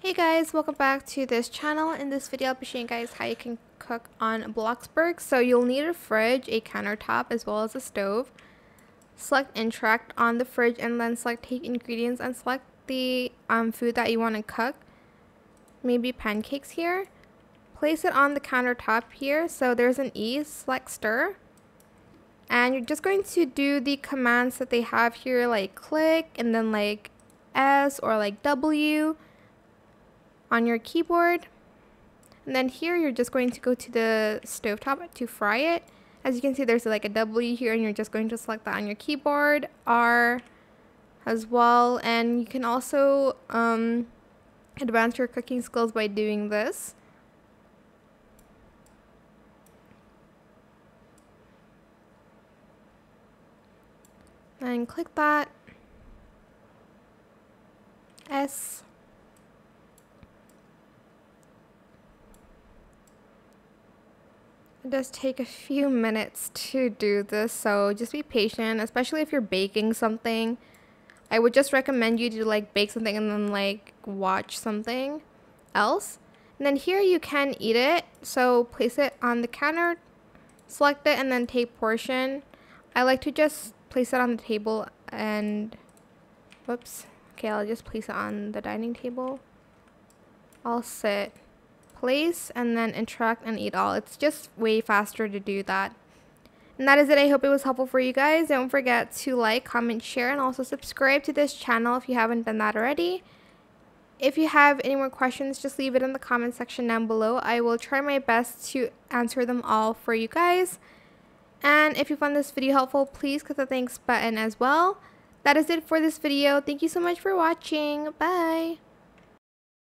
Hey guys, welcome back to this channel. In this video, I'll be showing you guys how you can cook on Bloxburg. So you'll need a fridge, a countertop, as well as a stove. Select interact on the fridge and then select take ingredients and select the food that you want to cook. Maybe pancakes here. Place it on the countertop here. So there's an E, select stir. And you're just going to do the commands that they have here, like click and then like S or like W on your keyboard. And then here you're just going to go to the stovetop to fry it. As you can see, there's like a W here and you're just going to select that on your keyboard, R as well. And you can also advance your cooking skills by doing this. And click that, S. It does take a few minutes to do this, so just be patient, especially if you're baking something. I would just recommend you to like bake something and then like watch something else. And then here you can eat it, so place it on the counter, select it, and then take portion. I like to just place it on the table and whoops. Okay, I'll just place it on the dining table. I'll sit, place, and then interact and eat all. It's just way faster to do that. And that is it. I hope it was helpful for you guys. Don't forget to like, comment, share, and also subscribe to this channel if you haven't done that already. If you have any more questions, just leave it in the comment section down below. I will try my best to answer them all for you guys. And if you found this video helpful, please click the thanks button as well. That is it for this video. Thank you so much for watching. Bye!